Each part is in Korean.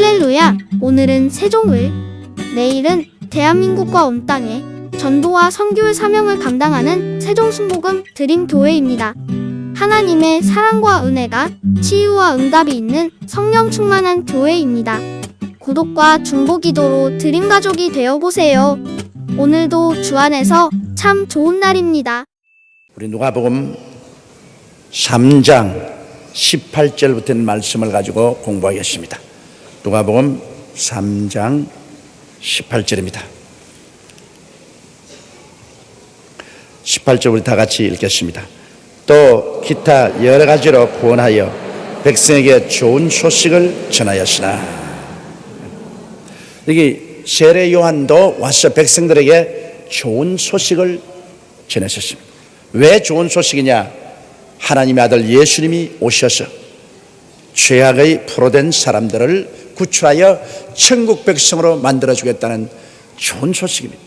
할렐루야! 오늘은 세종을, 내일은 대한민국과 온 땅에 전도와 선교의 사명을 감당하는 세종순복음 드림교회입니다. 하나님의 사랑과 은혜가 치유와 응답이 있는 성령 충만한 교회입니다. 구독과 중보기도로 드림가족이 되어보세요. 오늘도 주 안에서 참 좋은 날입니다. 우리 누가복음 3장 18절부터 있는 말씀을 가지고 공부하겠습니다. 누가복음 3장 18절입니다. 18절 우리 다 같이 읽겠습니다. 또 기타 여러 가지로 구원하여 백성에게 좋은 소식을 전하였으나, 여기 세례 요한도 와서 백성들에게 좋은 소식을 전했었습니다. 왜 좋은 소식이냐? 하나님의 아들 예수님이 오셔서 죄악의 포로된 사람들을 구출하여 천국 백성으로 만들어주겠다는 좋은 소식입니다.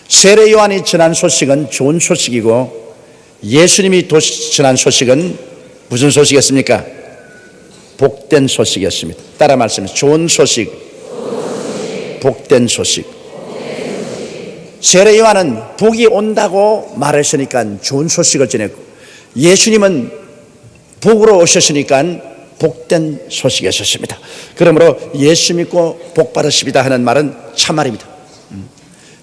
세례 요한이 전한 소식은 좋은 소식이고, 예수님이 전한 소식은 무슨 소식이었습니까? 복된 소식이었습니다. 따라 말씀해. 좋은 소식, 복된 소식. 세례 요한은 복이 온다고 말했으니까 좋은 소식을 전했고, 예수님은 복으로 오셨으니까 복된 소식이었습니다. 그러므로 예수 믿고 복 받으십니다 하는 말은 참말입니다.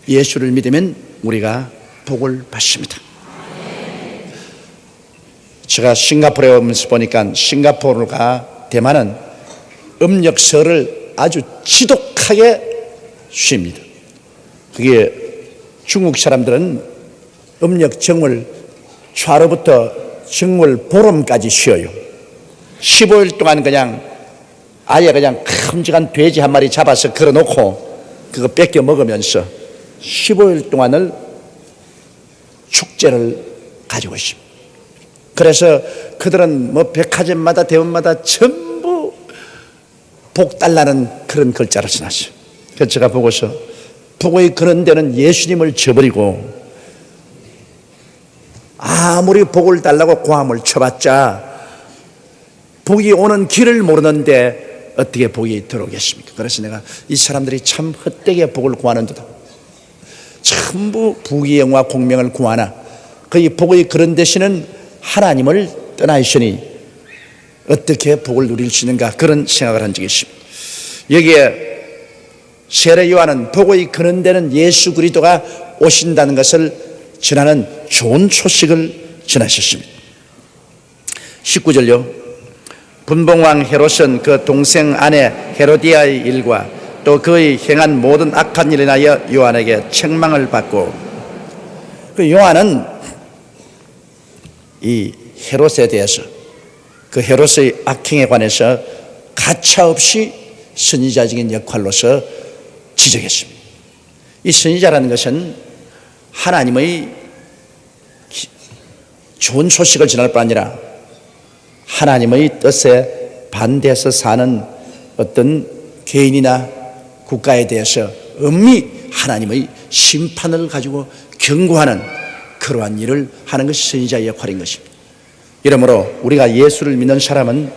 예수를 믿으면 우리가 복을 받습니다. 제가 싱가포르에 오면서 보니까 싱가포르가 대만은 음력설을 아주 지독하게 쉽니다. 그게 중국 사람들은 음력 정월 초하루부터 정월 보름까지 쉬어요. 15일 동안 그냥 아예 그냥 큼직한 돼지 한 마리 잡아서 걸어놓고 그거 뺏겨 먹으면서 15일 동안을 축제를 가지고 있습니다. 그래서 그들은 뭐 백화점마다 대원마다 전부 복 달라는 그런 글자를 써놨어요. 그래서 제가 보고서 복의 그런 데는 예수님을 저버리고 아무리 복을 달라고 고함을 쳐봤자 복이 오는 길을 모르는데 어떻게 복이 들어오겠습니까? 그래서 내가 이 사람들이 참 헛되게 복을 구하는 듯 전부 부귀영화 공명을 구하나 그 복의 그런 대신은 하나님을 떠나 있으니 어떻게 복을 누릴 수 있는가, 그런 생각을 한 적이 있습니다. 여기에 세례 요한은 복의 그런 데는 예수 그리스도가 오신다는 것을 전하는 좋은 소식을 전하셨습니다. 19절요. 분봉왕 헤롯은 그 동생 아내 헤로디아의 일과 또 그의 행한 모든 악한 일에 인하여 요한에게 책망을 받고, 그 요한은 이 헤롯에 대해서, 그 헤롯의 악행에 관해서 가차없이 선지자적인 역할로서 지적했습니다. 이 선지자라는 것은 하나님의 좋은 소식을 전할 뿐 아니라 하나님의 뜻에 반대해서 사는 어떤 개인이나 국가에 대해서 엄히 하나님의 심판을 가지고 경고하는 그러한 일을 하는 것이 선지자의 역할인 것입니다. 이러므로 우리가 예수를 믿는 사람은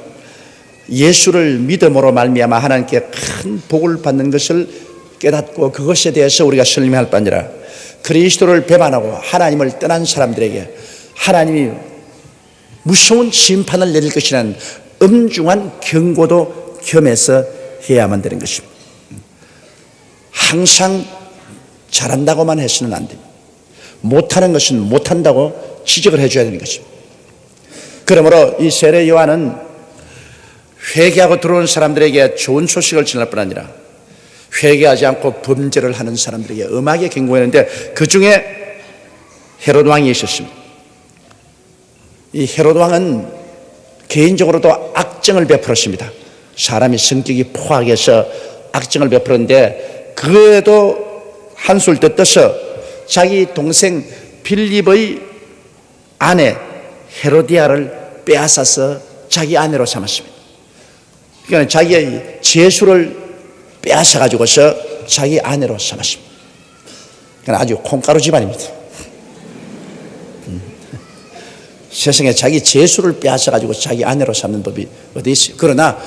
예수를 믿음으로 말미암아 하나님께 큰 복을 받는 것을 깨닫고 그것에 대해서 우리가 설명할 뿐 아니라 그리스도를 배반하고 하나님을 떠난 사람들에게 하나님이 무서운 심판을 내릴 것이라는 엄중한 경고도 겸해서 해야만 되는 것입니다. 항상 잘한다고만 해서는 안 됩니다. 못하는 것은 못한다고 지적을 해줘야 되는 것입니다. 그러므로 이 세례 요한은 회개하고 들어오는 사람들에게 좋은 소식을 전할 뿐 아니라 회개하지 않고 범죄를 하는 사람들에게 엄하게 경고했는데, 그 중에 헤롯 왕이 있었습니다. 이 헤롯 왕은 개인적으로도 악정을 베풀었습니다. 사람이 성격이 포악해서 악정을 베풀었는데, 그에도 한술 더 떠서 자기 동생 빌립의 아내 헤로디아를 빼앗아서 자기 아내로 삼았습니다. 그러니까 자기의 제수를 빼앗아 가지고서 자기 아내로 삼았습니다. 그러니까 아주 콩가루 집안입니다. 세상에 자기 제수를 빼앗아 가지고 자기 아내로 삼는 법이 어디 있어요? 그러나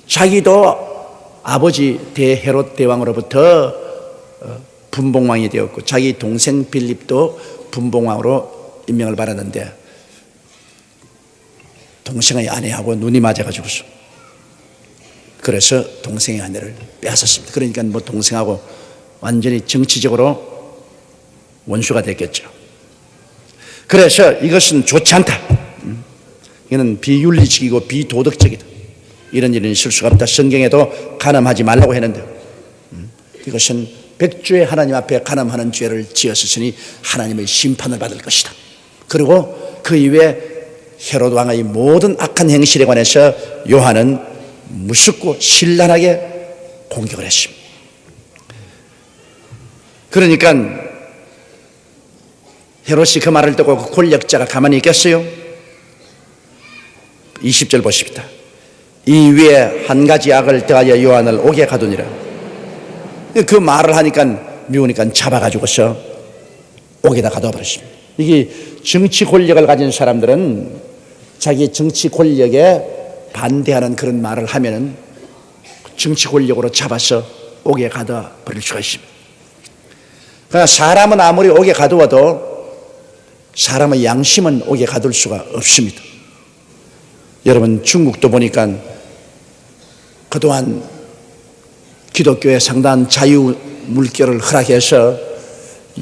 자기도 아버지 대헤롯 대왕으로부터 분봉왕이 되었고 자기 동생 빌립도 분봉왕으로 임명을 받았는데 동생의 아내하고 눈이 맞아가지고서 그래서 동생의 아내를 빼앗았습니다. 그러니까 뭐 동생하고 완전히 정치적으로 원수가 됐겠죠. 그래서 이것은 좋지 않다. 이거는 비윤리적이고 비도덕적이다. 이런 일은 있을 수가 없다. 성경에도 간음하지 말라고 했는데 이것은 백주의 하나님 앞에 간음하는 죄를 지었으니 하나님의 심판을 받을 것이다. 그리고 그 이후에 헤롯 왕의 모든 악한 행실에 관해서 요한은 무섭고 신랄하게 공격을 했습니다. 그러니까 헤롯이 그 말을 듣고 그 권력자가 가만히 있겠어요? 20절 보십시다. 이 위에 한 가지 악을 더하여 요한을 옥에 가두니라. 그 말을 하니까 미우니까 잡아가지고서 옥에다 가둬 버렸습니다. 이게 정치 권력을 가진 사람들은 자기 정치 권력에 반대하는 그런 말을 하면은 정치 권력으로 잡아서 옥에 가둬 버릴 수가 있습니다. 그러나 사람은 아무리 옥에 가두어도 사람의 양심은 옥에 가둘 수가 없습니다. 여러분 중국도 보니까 그동안 기독교에 상당한 자유 물결을 허락해서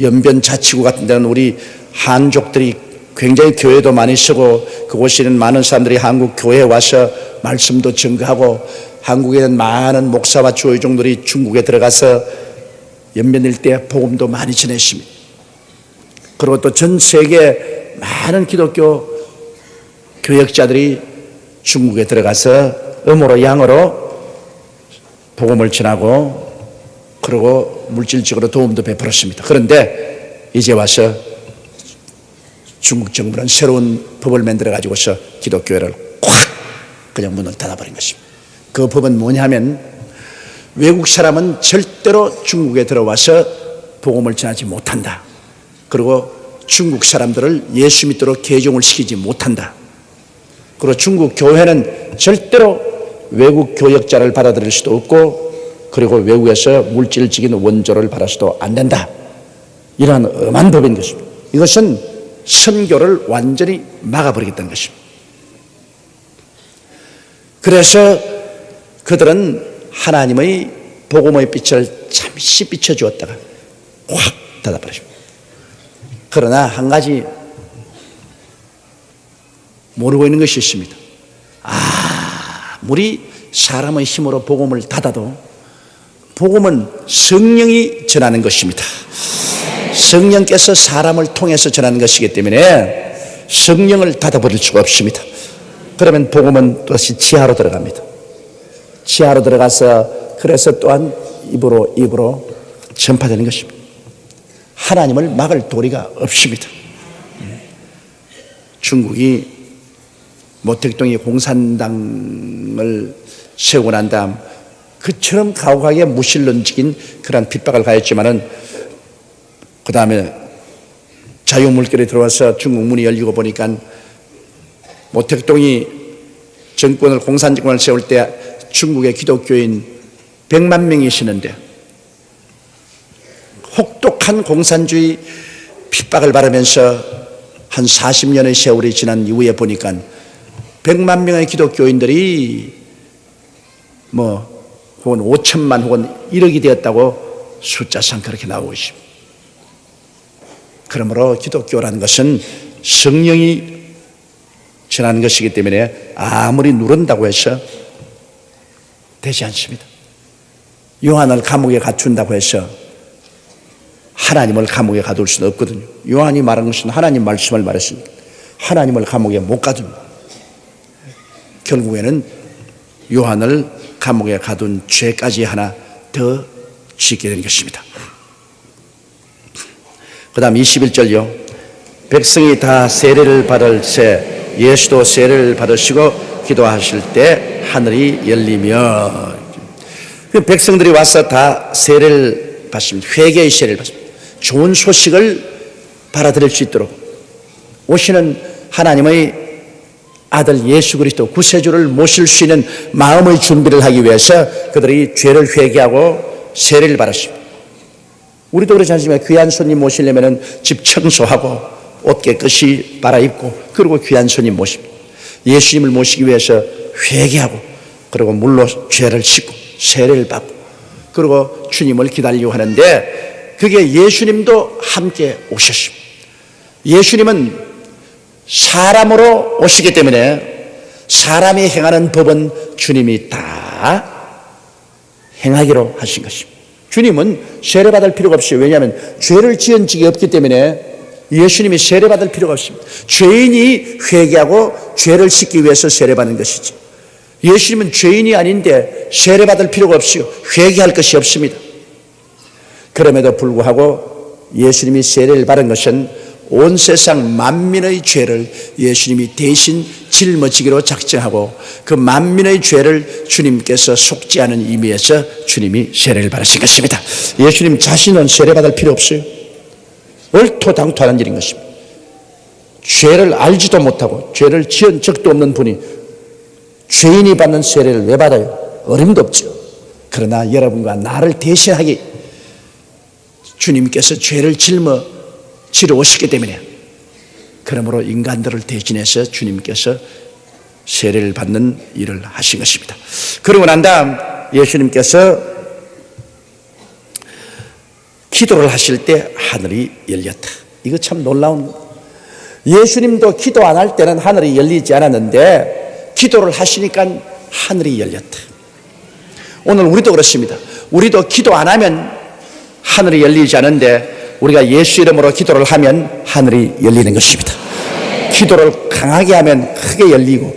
연변자치구 같은 데는 우리 한족들이 굉장히 교회도 많이 쓰고 그곳에는 많은 사람들이 한국 교회에 와서 말씀도 증거하고 한국에는 많은 목사와 주의종들이 중국에 들어가서 연변 일대 복음도 많이 전했습니다. 그리고 또 전 세계 많은 기독교 교역자들이 중국에 들어가서 음으로 양으로 복음을 전하고 그리고 물질적으로 도움도 베풀었습니다. 그런데 이제 와서 중국 정부는 새로운 법을 만들어 가지고서 기독교회를 콱 그냥 문을 닫아버린 것입니다. 그 법은 뭐냐면 외국 사람은 절대로 중국에 들어와서 복음을 전하지 못한다. 그리고 중국 사람들을 예수 믿도록 개종을 시키지 못한다. 그리고 중국 교회는 절대로 외국 교역자를 받아들일 수도 없고 그리고 외국에서 물질적인 원조를 받아서도 안 된다. 이러한 엄한 법인 것입니다. 이것은 선교를 완전히 막아버리겠다는 것입니다. 그래서 그들은 하나님의 복음의 빛을 잠시 비춰주었다가 확 닫아버렸습니다. 그러나 한 가지 모르고 있는 것이 있습니다. 아무리 사람의 힘으로 복음을 닫아도 복음은 성령이 전하는 것입니다. 성령께서 사람을 통해서 전하는 것이기 때문에 성령을 닫아버릴 수가 없습니다. 그러면 복음은 또다시 지하로 들어갑니다. 지하로 들어가서 그래서 또한 입으로 전파되는 것입니다. 하나님을 막을 도리가 없습니다. 중국이 모택동에 공산당을 세우고 난 다음 그처럼 가혹하게 무신론적인 그런 핍박을 가했지만은 그 다음에 자유물결이 들어와서 중국 문이 열리고 보니까 모택동이 정권을 공산정권을 세울 때 중국의 기독교인 100만 명이시는데 혹독한 공산주의 핍박을 받으면서 한 40년의 세월이 지난 이후에 보니까 100만 명의 기독교인들이 혹은 5천만 혹은 1억이 되었다고 숫자상 그렇게 나오고 있습니다. 그러므로 기독교라는 것은 성령이 전하는 것이기 때문에 아무리 누른다고 해서 되지 않습니다. 요한을 감옥에 갖춘다고 해서 하나님을 감옥에 가둘 수는 없거든요. 요한이 말한 것은 하나님 말씀을 말했습니다. 하나님을 감옥에 못 가둡니다. 결국에는 요한을 감옥에 가둔 죄까지 하나 더 짓게 된 것입니다. 그 다음 21절요. 백성이 다 세례를 받을 새 예수도 세례를 받으시고 기도하실 때 하늘이 열리며 백성들이 와서 다 세례를 받습니다. 회개의 세례를 받습니다. 좋은 소식을 받아들일 수 있도록 오시는 하나님의 아들 예수 그리스도 구세주를 모실 수 있는 마음의 준비를 하기 위해서 그들이 죄를 회개하고 세례를 받았습니다. 우리도 그렇지 않습니까? 귀한 손님 모시려면 집 청소하고 옷 깨끗이 갈아입고 그리고 귀한 손님 모십니다. 예수님을 모시기 위해서 회개하고 그리고 물로 죄를 씻고 세례를 받고 그리고 주님을 기다리려고 하는데 그게 예수님도 함께 오셨습니다. 예수님은 사람으로 오시기 때문에 사람이 행하는 법은 주님이 다 행하기로 하신 것입니다. 주님은 세례받을 필요가 없어요. 왜냐하면 죄를 지은 적이 없기 때문에 예수님이 세례받을 필요가 없습니다. 죄인이 회개하고 죄를 씻기 위해서 세례받는 것이지 예수님은 죄인이 아닌데 세례받을 필요가 없어요. 회개할 것이 없습니다. 그럼에도 불구하고 예수님이 세례를 받은 것은 온 세상 만민의 죄를 예수님이 대신 짊어지기로 작정하고 그 만민의 죄를 주님께서 속지 않은 의미에서 주님이 세례를 받으신 것입니다. 예수님 자신은 세례받을 필요 없어요. 얼토당토하는 일인 것입니다. 죄를 알지도 못하고 죄를 지은 적도 없는 분이 죄인이 받는 세례를 왜 받아요? 어림도 없죠. 그러나 여러분과 나를 대신하기 주님께서 죄를 짊어지러 오셨기 때문에 그러므로 인간들을 대신해서 주님께서 세례를 받는 일을 하신 것입니다. 그러고 난 다음 예수님께서 기도를 하실 때 하늘이 열렸다. 이거 참 놀라운 예수님도 기도 안 할 때는 하늘이 열리지 않았는데 기도를 하시니까 하늘이 열렸다. 오늘 우리도 그렇습니다. 우리도 기도 안 하면 하늘이 열리지 않는데 우리가 예수 이름으로 기도를 하면 하늘이 열리는 것입니다. 기도를 강하게 하면 크게 열리고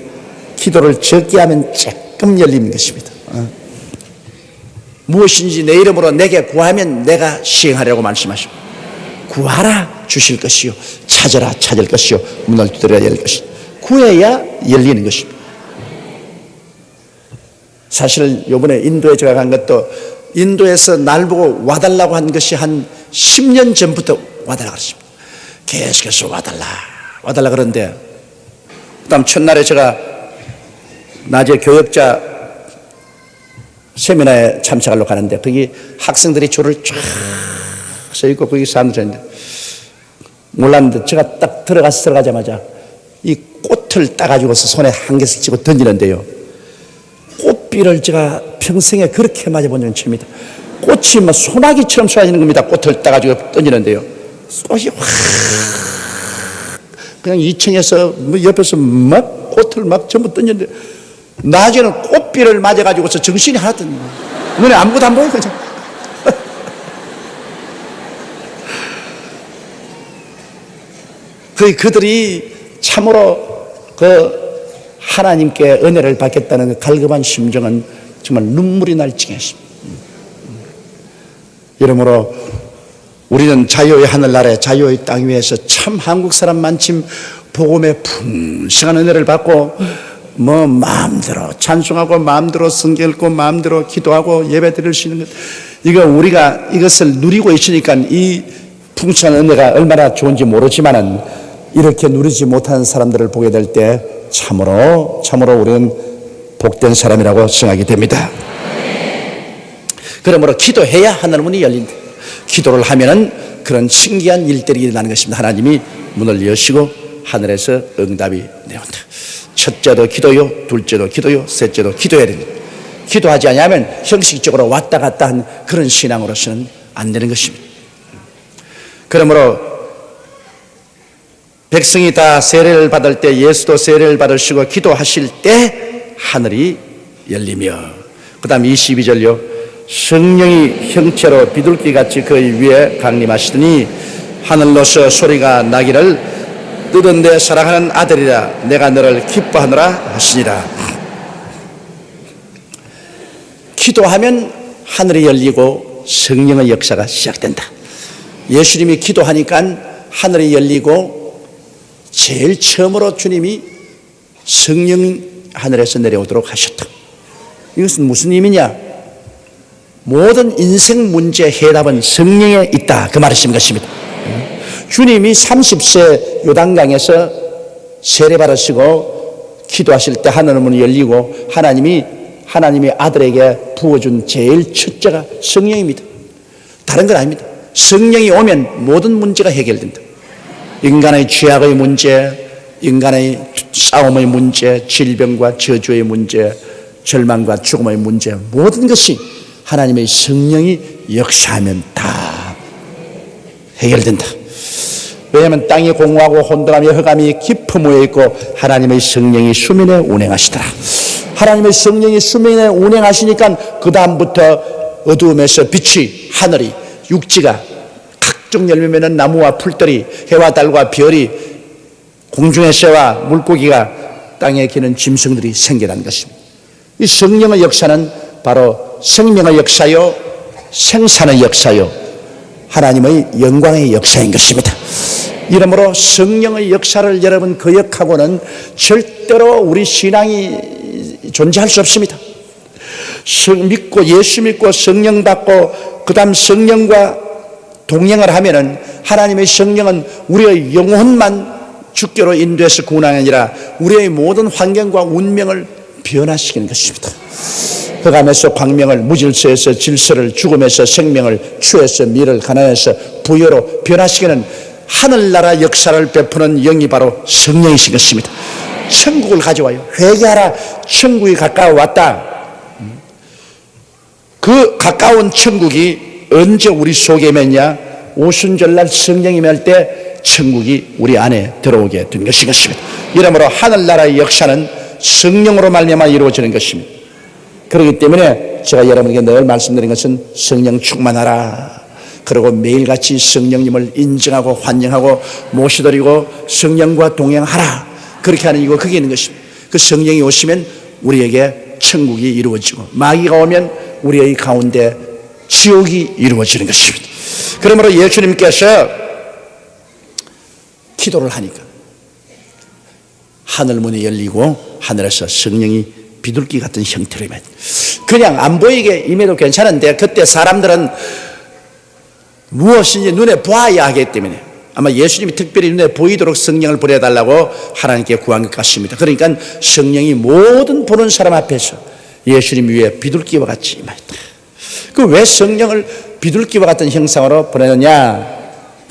기도를 적게 하면 조금 열리는 것입니다. 무엇인지 내 이름으로 내게 구하면 내가 시행하려고 말씀하시고 구하라 주실 것이요 찾아라 찾을 것이요 문을 두드려야 열릴 것이요 구해야 열리는 것입니다. 사실 이번에 인도에 제가 간 것도 인도에서 날 보고 와달라고 한 것이 한 10년 전부터 와달라고 그랬습니다. 계속해서 와달라 그러는데 그다음 첫날에 제가 낮에 교역자 세미나에 참석하려고 가는데 거기 학생들이 줄을 쫙 서 있고 거기 사람들이 있는데 몰랐는데 제가 딱 들어가자마자 이 꽃을 따가지고서 손에 한 개씩 쥐고 던지는데요. 꽃비를 제가 평생에 그렇게 맞아본 적은 처음입니다. 꽃이 막 소나기처럼 쏟아지는 겁니다. 꽃을 따가지고 던지는데요. 꽃이 확 그냥 2층에서 옆에서 막 꽃을 막 전부 던지는데 나중에는 꽃비를 맞아가지고서 정신이 하나도 눈에 아무것도 안 보여요. 그냥. 그들이 참으로 그 하나님께 은혜를 받겠다는 그 갈급한 심정은 정말 눈물이 날 지경이십니다. 이러므로 우리는 자유의 하늘 아래 자유의 땅 위에서 참 한국 사람 만침 복음의 풍성한 은혜를 받고 뭐 마음대로 찬송하고 마음대로 성경 읽고 마음대로 기도하고 예배 드릴 수 있는 것 이거 우리가 이것을 누리고 있으니까 이 풍성한 은혜가 얼마나 좋은지 모르지만은 이렇게 누리지 못하는 사람들을 보게 될 때 참으로 우리는 복된 사람이라고 생각이 됩니다. 그러므로 기도해야 하늘 문이 열린다. 기도를 하면은 그런 신기한 일들이 일어나는 것입니다. 하나님이 문을 여시고 하늘에서 응답이 내온다. 첫째도 기도요, 둘째도 기도요, 셋째도 기도해야 됩니다. 기도하지 않으면 형식적으로 왔다 갔다 한 그런 신앙으로서는 안 되는 것입니다. 그러므로 백성이 다 세례를 받을 때 예수도 세례를 받으시고 기도하실 때 하늘이 열리며 그 다음 22절요 성령이 형체로 비둘기같이 그 위에 강림하시더니 하늘로서 소리가 나기를 너는 내 사랑하는 아들이라 내가 너를 기뻐하노라 하시니라. 기도하면 하늘이 열리고 성령의 역사가 시작된다. 예수님이 기도하니까 하늘이 열리고 제일 처음으로 주님이 성령 하늘에서 내려오도록 하셨다. 이것은 무슨 의미냐? 모든 인생 문제의 해답은 성령에 있다. 그 말이신 것입니다. 주님이 30세 요단강에서 세례 받으시고 기도하실 때 하늘의 문이 열리고 하나님이 아들에게 부어준 제일 첫째가 성령입니다. 다른 건 아닙니다. 성령이 오면 모든 문제가 해결된다. 인간의 죄악의 문제, 인간의 싸움의 문제, 질병과 저주의 문제, 절망과 죽음의 문제, 모든 것이 하나님의 성령이 역사하면 다 해결된다. 왜냐하면 땅이 공허하고 혼돈하며 흑암이 깊은 무에 있고 하나님의 성령이 수면에 운행하시더라. 하나님의 성령이 수면에 운행하시니까 그 다음부터 어두움에서 빛이, 하늘이, 육지가, 각종 열매맺는 나무와 풀들이, 해와 달과 별이, 공중의 새와 물고기가, 땅에 기는 짐승들이 생겨난 것입니다. 이 성령의 역사는 바로 생명의 역사요, 생산의 역사요, 하나님의 영광의 역사인 것입니다. 이러므로 성령의 역사를 여러분 거역하고는 절대로 우리 신앙이 존재할 수 없습니다. 예수 믿고 성령 받고 그 다음 성령과 동행을 하면은 하나님의 성령은 우리의 영혼만 주께로 인도해서 구원하는 게 아니라 우리의 모든 환경과 운명을 변화시키는 것입니다. 흑암에서 광명을, 무질서에서 질서를, 죽음에서 생명을, 추에서 미를, 가난에서 부여로 변화시키는 하늘나라 역사를 베푸는 영이 바로 성령이신 것입니다. 천국을 가져와요. 회개하라, 천국이 가까워 왔다. 그 가까운 천국이 언제 우리 속에 맺냐? 오순절날 성령이 임할 때 천국이 우리 안에 들어오게 된 것인 것입니다. 이러므로 하늘나라의 역사는 성령으로 말미암아 이루어지는 것입니다. 그렇기 때문에 제가 여러분에게 늘 말씀드린 것은 성령 충만하라. 그리고 매일같이 성령님을 인정하고 환영하고 모셔드리고 성령과 동행하라. 그렇게 하는 이유가 그게 있는 것입니다. 그 성령이 오시면 우리에게 천국이 이루어지고 마귀가 오면 우리의 가운데 지옥이 이루어지는 것입니다. 그러므로 예수님께서 기도를 하니까 하늘문이 열리고 하늘에서 성령이 비둘기 같은 형태로 임해. 그냥 안 보이게 임해도 괜찮은데 그때 사람들은 무엇인지 눈에 보아야 하기 때문에 아마 예수님이 특별히 눈에 보이도록 성령을 보내달라고 하나님께 구한 것 같습니다. 그러니까 성령이 모든 보는 사람 앞에서 예수님 위에 비둘기와 같이 임하였다. 그 왜 성령을 비둘기와 같은 형상으로 보내느냐?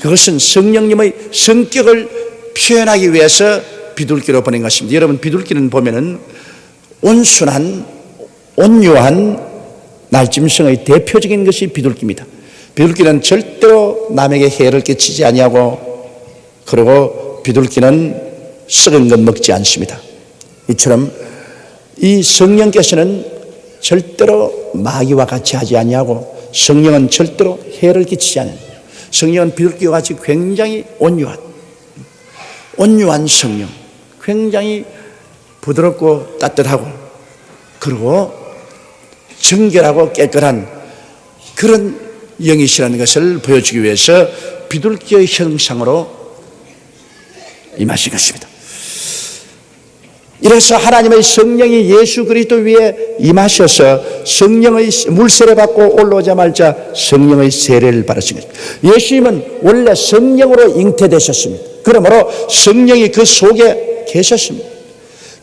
그것은 성령님의 성격을 표현하기 위해서 비둘기로 보낸 것입니다. 여러분, 비둘기는 보면은 온순한, 온유한 날짐승의 대표적인 것이 비둘기입니다. 비둘기는 절대로 남에게 해를 끼치지 아니하고, 그리고 비둘기는 썩은 것 먹지 않습니다. 이처럼 이 성령께서는 절대로 마귀와 같이 하지 아니하고, 성령은 절대로 해를 끼치지 않아요. 성령은 비둘기와 같이 굉장히 온유한 성령, 굉장히 부드럽고 따뜻하고, 그리고 정결하고 깨끗한 그런 영이시라는 것을 보여주기 위해서 비둘기의 형상으로 임하신 것입니다. 이래서 하나님의 성령이 예수 그리스도 위에 임하셔서 성령의 물세례 받고 올라오자마자 성령의 세례를 받으신 것입니다. 예수님은 원래 성령으로 잉태되셨습니다. 그러므로 성령이 그 속에 계셨습니다.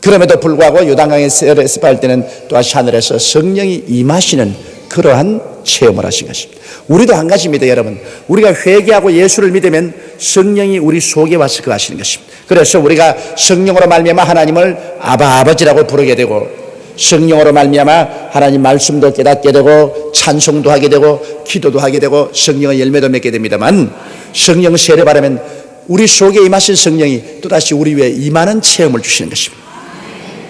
그럼에도 불구하고 요단강에 세례를 받을 때는 또다시 하늘에서 성령이 임하시는 그러한 체험을 하신 것입니다. 우리도 한 가지입니다, 여러분. 우리가 회개하고 예수를 믿으면 성령이 우리 속에 와서 그 하시는 것입니다. 그래서 우리가 성령으로 말미암아 하나님을 아버지라고 부르게 되고, 성령으로 말미암아 하나님 말씀도 깨닫게 되고, 찬송도 하게 되고, 기도도 하게 되고, 성령의 열매도 맺게 됩니다만, 성령 세례 받으면 우리 속에 임하신 성령이 또다시 우리 위에 임하는 체험을 주시는 것입니다.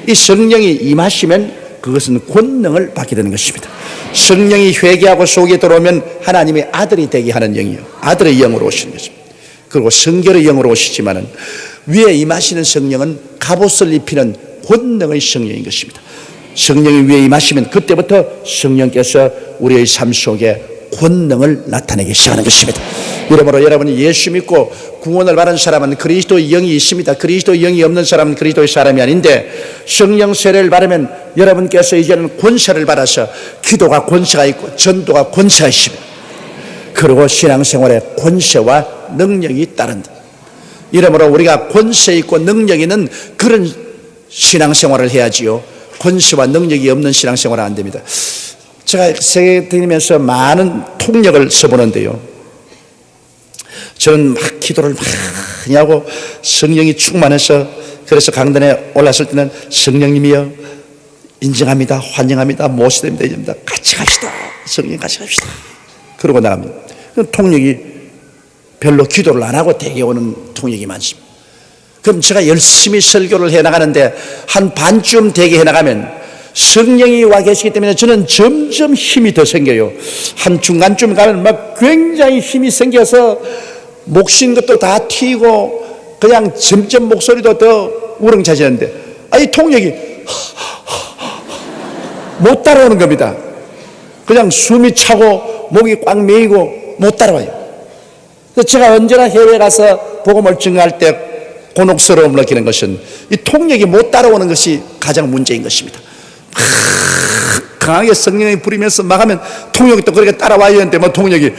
이 성령이 임하시면 그것은 권능을 받게 되는 것입니다. 성령이 회개하고 속에 들어오면 하나님의 아들이 되게 하는 영이요, 아들의 영으로 오시는 것입니다. 그리고 성결의 영으로 오시지만은 위에 임하시는 성령은 갑옷을 입히는 권능의 성령인 것입니다. 성령이 위에 임하시면 그때부터 성령께서 우리의 삶 속에 권능을 나타내기 시작하는 것입니다. 이러므로 여러분이 예수 믿고 구원을 받은 사람은 그리스도의 영이 있습니다. 그리스도의 영이 없는 사람은 그리스도의 사람이 아닌데, 성령 세례를 받으면 여러분께서 이제는 권세를 받아서 기도가 권세가 있고 전도가 권세가 있습니다. 그리고 신앙생활에 권세와 능력이 따른다. 이러므로 우리가 권세 있고 능력 있는 그런 신앙생활을 해야지요. 권세와 능력이 없는 신앙생활은 안 됩니다. 제가 세계 다니면서 많은 통역을 써보는데요, 저는 막 기도를 많이 하고 성령이 충만해서, 그래서 강단에 올랐을 때는 성령님이여 인정합니다, 환영합니다, 모시됩니다, 이럽니다. 같이 갑시다, 성령 같이 갑시다. 그러고 나갑니다. 통역이 별로 기도를 안 하고 대개 오는 통역이 많습니다. 그럼 제가 열심히 설교를 해나가는데 한 반쯤 되게 해나가면 성령이 와 계시기 때문에 저는 점점 힘이 더 생겨요. 한 중간쯤 가면 막 굉장히 힘이 생겨서 목 쉰 것도 다 튀고 그냥 점점 목소리도 더 우렁차지는데, 이 통역이 못 따라오는 겁니다. 그냥 숨이 차고 목이 꽉 메이고 못 따라와요. 그래서 제가 언제나 해외에 가서 복음을 증거할 때 곤혹스러움을 느끼는 것은 이 통역이 못 따라오는 것이 가장 문제인 것입니다. 강하게 성령이 부리면서 막 하면 통역이 또 그렇게 따라와야 하는데 뭐 통역이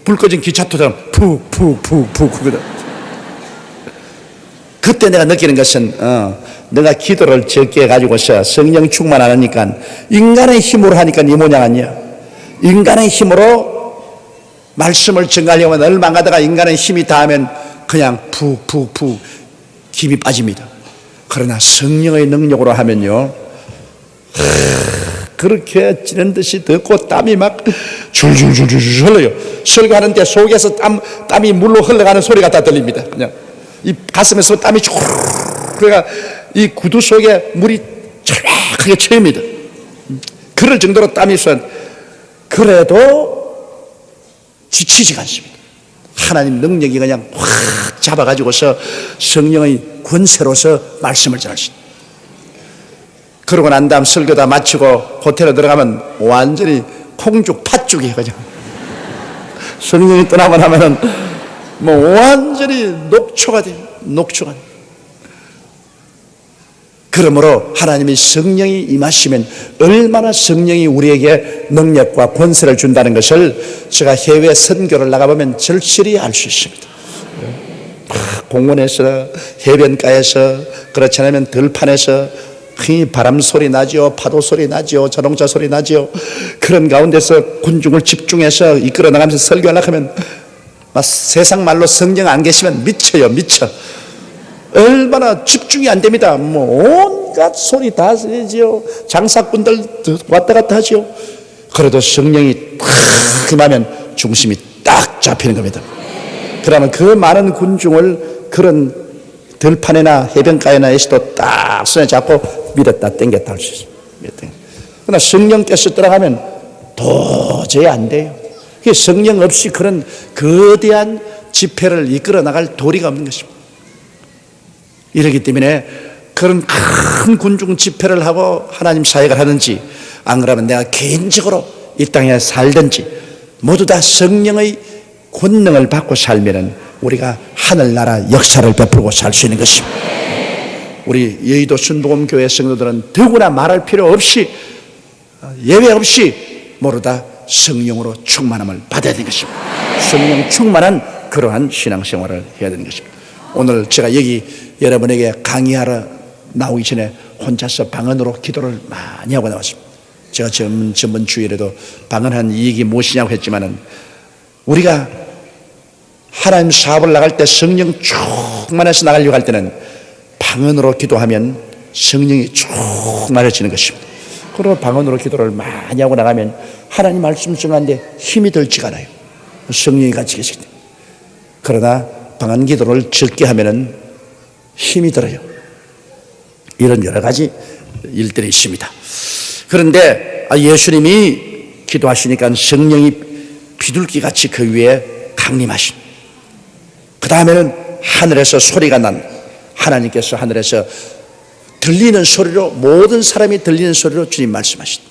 불 꺼진 기차토처럼 푹푹푹푹 그거든. 그때 내가 느끼는 것은 내가 기도를 적게 해가지고서 성령 충만 안 하니까 인간의 힘으로 하니까 이 모양 아니야. 인간의 힘으로 말씀을 증가하려면 얼마 안 가다가 인간의 힘이 닿으면 그냥 푹푹푹 힘이 빠집니다. 그러나 성령의 능력으로 하면요, 그렇게 찌는 듯이 덥고 땀이 막 줄줄줄줄 흘러요. 설교하는데 속에서 땀이 물로 흘러가는 소리가 다 들립니다. 그냥 이 가슴에서 땀이 쭉, 그러니까 이 구두 속에 물이 찰박하게 채입니다. 그럴 정도로 땀이 있어. 그래도 지치지가 않습니다. 하나님 능력이 그냥 확 잡아가지고서 성령의 권세로서 말씀을 전하십니다. 그러고 난 다음 설교 다 마치고 호텔에 들어가면 완전히 콩죽 팥죽이 그냥 성령이 떠나고 나면은 뭐 완전히 녹초가 돼요. 녹초가. 그러므로 하나님의 성령이 임하시면 얼마나 성령이 우리에게 능력과 권세를 준다는 것을 제가 해외 선교를 나가보면 절실히 알 수 있습니다. 공원에서, 해변가에서, 그렇지 않으면 들판에서 바람 소리 나죠, 파도 소리 나죠, 자동차 소리 나죠. 그런 가운데서 군중을 집중해서 이끌어 나가면서 설교하려고 하면 막 세상 말로 성령 안 계시면 미쳐요, 미쳐. 얼마나 집중이 안 됩니다. 뭐 온갖 소리 다 쓰지요. 장사꾼들 왔다 갔다 하죠. 그래도 성령이 탁 임하면 중심이 딱 잡히는 겁니다. 그러면 그 많은 군중을 그런 들판이나 해변가에나 에서도 딱 손에 잡고 밀었다 당겼다 할 수 있습니다. 그러나 성령께서 들어가면 도저히 안 돼요. 성령 없이 그런 거대한 집회를 이끌어 나갈 도리가 없는 것입니다. 이러기 때문에 그런 큰 군중 집회를 하고 하나님 사역을 하든지, 안 그러면 내가 개인적으로 이 땅에 살든지 모두 다 성령의 권능을 받고 살면은 우리가 하늘나라 역사를 베풀고 살 수 있는 것입니다. 우리 여의도 순복음교회 성도들은 더구나 말할 필요 없이, 예외 없이 모두 다 성령으로 충만함을 받아야 되는 것입니다. 성령 충만한 그러한 신앙생활을 해야 되는 것입니다. 오늘 제가 여기 여러분에게 강의하러 나오기 전에 혼자서 방언으로 기도를 많이 하고 나왔습니다. 제가 전번 주일에도 방언한 이익이 무엇이냐고 했지만은, 우리가 하나님 사업을 나갈 때 성령 충만해서 나가려고 할 때는 방언으로 기도하면 성령이 충만해지는 것입니다. 그리고 방언으로 기도를 많이 하고 나가면 하나님 말씀 증하는데 힘이 들지가 않아요. 성령이 같이 계시기 때문에. 그러나 방언 기도를 적게 하면은 힘이 들어요. 이런 여러 가지 일들이 있습니다. 그런데 예수님이 기도하시니까 성령이 비둘기같이 그 위에 강림하신, 그 다음에는 하늘에서 소리가 난, 하나님께서 하늘에서 들리는 소리로, 모든 사람이 들리는 소리로 주님 말씀하신.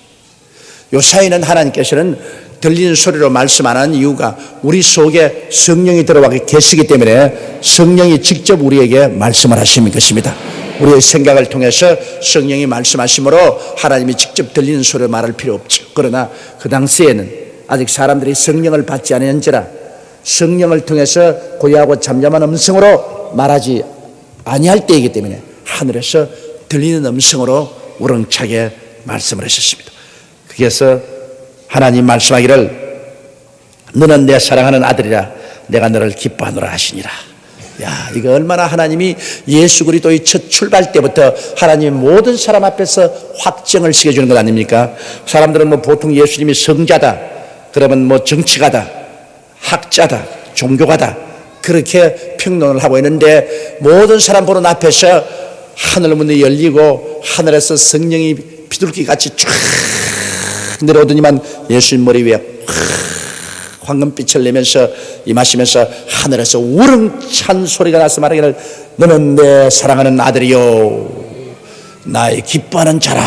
요사이는 하나님께서는 들리는 소리로 말씀 안 하는 이유가 우리 속에 성령이 들어와 계시기 때문에 성령이 직접 우리에게 말씀을 하시는 것입니다. 우리의 생각을 통해서 성령이 말씀하심으로 하나님이 직접 들리는 소리를 말할 필요 없죠. 그러나 그 당시에는 아직 사람들이 성령을 받지 않은지라 성령을 통해서 고요하고 잠잠한 음성으로 말하지 아니할 때이기 때문에 하늘에서 들리는 음성으로 우렁차게 말씀을 하셨습니다. 그래서 하나님 말씀하기를 너는 내 사랑하는 아들이라 내가 너를 기뻐하노라 하시니라. 야, 이거 얼마나 하나님이 예수 그리스도의 첫 출발 때부터 하나님이 모든 사람 앞에서 확정을 시켜주는 것 아닙니까? 사람들은 뭐 보통 예수님이 성자다, 그러면 뭐 정치가다, 학자다, 종교가다, 그렇게 평론을 하고 있는데 모든 사람 보는 앞에서 하늘 문이 열리고 하늘에서 성령이 비둘기 같이 쫙 내려오더니만 예수님 머리 위에 황금빛을 내면서 임하시면서 하늘에서 우렁찬 소리가 나서 말하기를 너는 내 사랑하는 아들이요 나의 기뻐하는 자라.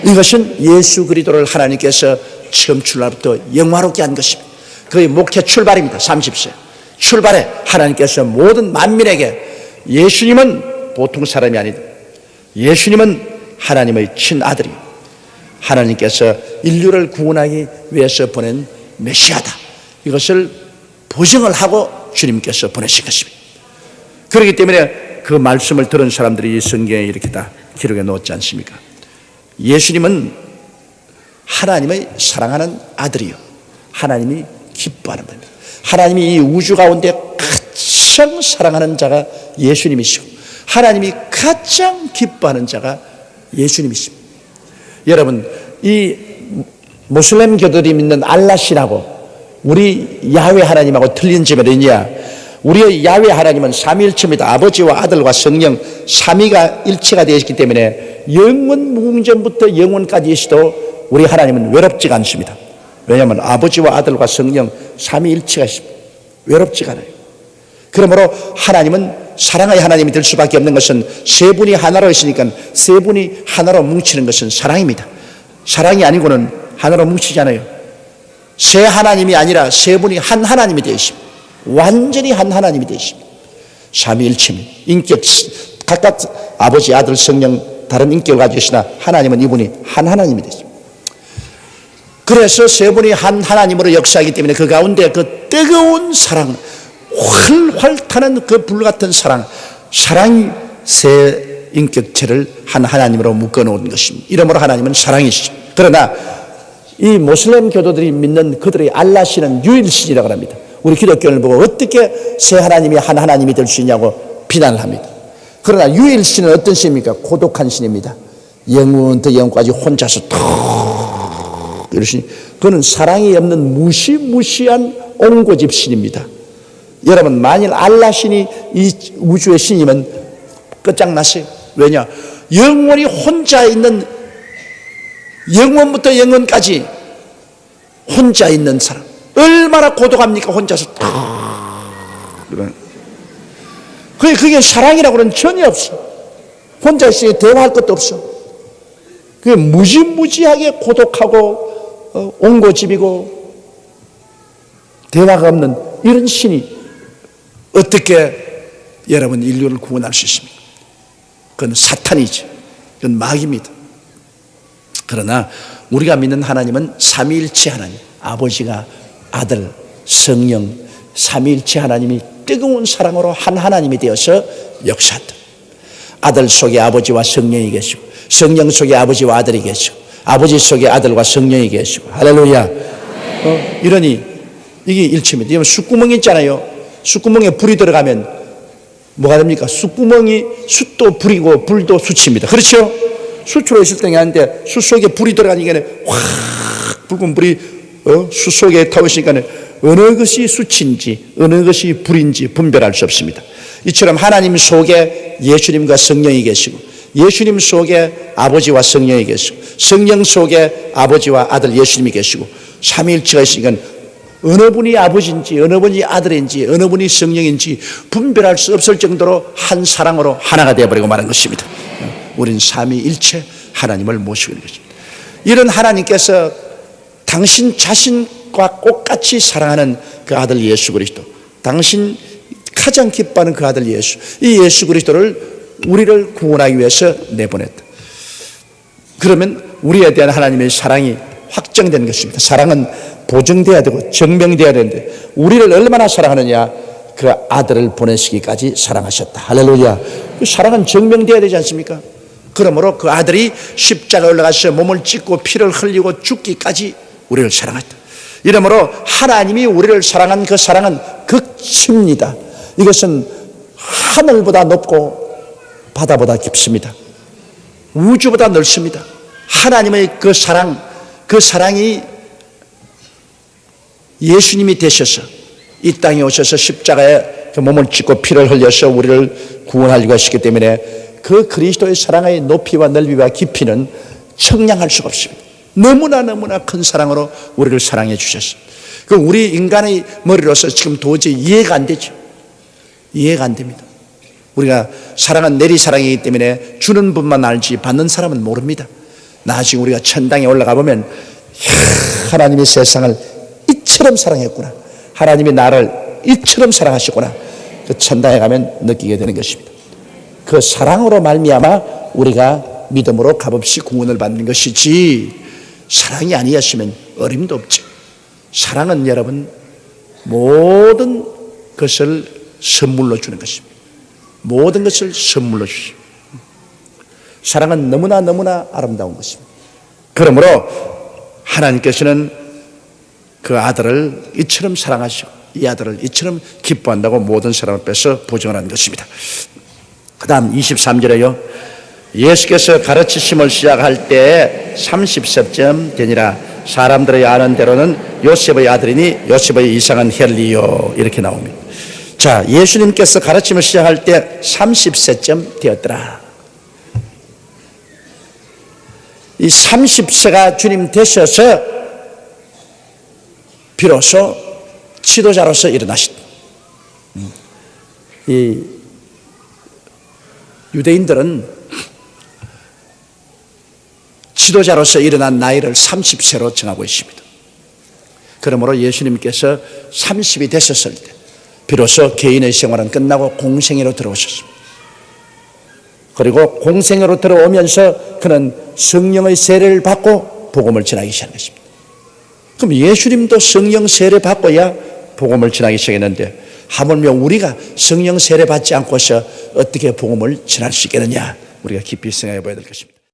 이것은 예수 그리스도를 하나님께서 처음 출발부터 영화롭게 한 것입니다. 그의 목회 출발입니다. 30세 출발에 하나님께서 모든 만민에게 예수님은 보통 사람이 아니다, 예수님은 하나님의 친아들이 하나님께서 인류를 구원하기 위해서 보낸 메시아다, 이것을 보증을 하고 주님께서 보내신 것입니다. 그렇기 때문에 그 말씀을 들은 사람들이 이 성경에 이렇게 다 기록해 놓았지 않습니까? 예수님은 하나님의 사랑하는 아들이요 하나님이 기뻐하는 분입니다. 하나님이 이 우주 가운데 가장 사랑하는 자가 예수님이시고 하나님이 가장 기뻐하는 자가 예수님이십니다. 여러분, 이 모슬렘교들이 믿는 알라시라고 우리 야훼 하나님하고 틀린 점이 어디냐? 우리의 야훼 하나님은 삼위일체입니다. 아버지와 아들과 성령 삼위가 일체가 되어 있기 때문에 영원 무궁전부터 영원까지 있어도 우리 하나님은 외롭지가 않습니다. 왜냐하면 아버지와 아들과 성령 삼위일체가 있습니다. 외롭지가 않아요. 그러므로 하나님은 사랑의 하나님이 될 수밖에 없는 것은 세 분이 하나로 있으니까 세 분이 하나로 뭉치는 것은 사랑입니다. 사랑이 아니고는 하나로 뭉치지 않아요. 세 하나님이 아니라 세 분이 한 하나님이 되어 있습니다. 완전히 한 하나님이 되어 있습니다. 삼위일체입니다. 인격 각각 아버지, 아들, 성령 다른 인격을 가지고 있으나 하나님은 이분이 한 하나님이 되어 있습니다. 그래서 세 분이 한 하나님으로 역사하기 때문에 그 가운데 그 뜨거운 사랑, 활활 타는 그 불같은 사랑, 사랑이 세 인격체를 한 하나님으로 묶어놓은 것입니다. 이러므로 하나님은 사랑이시죠. 그러나 이 모슬렘 교도들이 믿는 그들의 알라신은 유일신이라고 합니다. 우리 기독교를 보고 어떻게 세 하나님이 한 하나님이 될 수 있냐고 비난을 합니다. 그러나 유일신은 어떤 신입니까? 고독한 신입니다. 영원부터 영원까지 혼자서 턱 이러시니 그는 사랑이 없는 무시무시한 옹고집 신입니다. 여러분, 만일 알라신이 이 우주의 신이면 끝장났어요. 왜냐? 영원히 혼자 있는, 영원부터 영원까지 혼자 있는 사람 얼마나 고독합니까? 혼자서 그게 사랑이라고는 전혀 없어. 혼자 있으니 대화할 것도 없어. 그게 무지무지하게 고독하고 옹고집이고 대화가 없는 이런 신이 어떻게 여러분 인류를 구원할 수 있습니까? 그건 사탄이죠. 그건 마귀입니다. 그러나 우리가 믿는 하나님은 삼위일체 하나님, 아버지가 아들, 성령, 삼위일체 하나님이 뜨거운 사랑으로 한 하나님이 되어서 역사한다. 아들 속에 아버지와 성령이 계시고 성령 속에 아버지와 아들이 계시고 아버지 속에 아들과 성령이 계시고 할렐루야. 이러니 이게 일체입니다. 여러분, 숯구멍이 있잖아요. 숯구멍에 불이 들어가면 뭐가 됩니까? 숯구멍이 숯도 불이고 불도 숯입니다. 그렇죠? 숯으로 있을 때가 하는데 숯 속에 불이 들어가니까 확 붉은 불이 숯 속에 타고 있으니까 어느 것이 숯인지 어느 것이 불인지 분별할 수 없습니다. 이처럼 하나님 속에 예수님과 성령이 계시고 예수님 속에 아버지와 성령이 계시고 성령 속에 아버지와 아들 예수님이 계시고 삼위일체가 있으니까 어느 분이 아버지인지 어느 분이 아들인지 어느 분이 성령인지 분별할 수 없을 정도로 한 사랑으로 하나가 되어버리고 마는 것입니다. 우린 삼위일체 하나님을 모시고 있는 것입니다. 이런 하나님께서 당신 자신과 똑같이 사랑하는 그 아들 예수 그리스도, 당신 가장 기뻐하는 그 아들 예수, 이 예수 그리스도를 우리를 구원하기 위해서 내보냈다. 그러면 우리에 대한 하나님의 사랑이 확정된 것입니다. 사랑은 보증돼야 되고 증명돼야 되는데 우리를 얼마나 사랑하느냐? 그 아들을 보내시기까지 사랑하셨다. 할렐루야. 그 사랑은 증명되어야 되지 않습니까? 그러므로 그 아들이 십자가에 올라가서 몸을 찢고 피를 흘리고 죽기까지 우리를 사랑했다. 이러므로 하나님이 우리를 사랑한 그 사랑은 극치입니다. 이것은 하늘보다 높고 바다보다 깊습니다. 우주보다 넓습니다. 하나님의 그 사랑이 예수님이 되셔서 이 땅에 오셔서 십자가에 그 몸을 찢고 피를 흘려서 우리를 구원하려고 하시기 때문에 그 그리스도의 사랑의 높이와 넓이와 깊이는 청량할 수가 없습니다. 너무나 큰 사랑으로 우리를 사랑해 주셨습니다. 그 우리 인간의 머리로서 지금 도저히 이해가 안 되죠. 이해가 안 됩니다. 우리가 사랑은 내리사랑이기 때문에 주는 분만 알지 받는 사람은 모릅니다. 나중에 우리가 천당에 올라가 보면 하나님이 세상을 이처럼 사랑했구나, 하나님이 나를 이처럼 사랑하셨구나, 그 천당에 가면 느끼게 되는 것입니다. 그 사랑으로 말미암아 우리가 믿음으로 값없이 구원을 받는 것이지, 사랑이 아니었으면 어림도 없죠. 사랑은 여러분 모든 것을 선물로 주는 것입니다. 모든 것을 선물로 주십니다. 사랑은 너무나 아름다운 것입니다. 그러므로 하나님께서는 그 아들을 이처럼 사랑하시고 이 아들을 이처럼 기뻐한다고 모든 사람 앞에서 보증을 한 것입니다. 그 다음 23절에요. 예수께서 가르치심을 시작할 때 30세쯤 되니라. 사람들의 아는 대로는 요셉의 아들이니 요셉의 이상은 헬리요, 이렇게 나옵니다. 자, 예수님께서 가르침을 시작할 때 30세쯤 되었더라. 이 30세가 주님 되셔서 비로소 지도자로서 일어나셨다. 이 유대인들은 지도자로서 일어난 나이를 30세로 정하고 있습니다. 그러므로 예수님께서 30이 되셨을 때 비로소 개인의 생활은 끝나고 공생애로 들어오셨습니다. 그리고 공생애로 들어오면서 그는 성령의 세례를 받고 복음을 전하기 시작한 것입니다. 그럼 예수님도 성령 세례 받고야 복음을 전하기 시작했는데 하물며 우리가 성령 세례 받지 않고서 어떻게 복음을 전할 수 있겠느냐, 우리가 깊이 생각해 봐야 될 것입니다.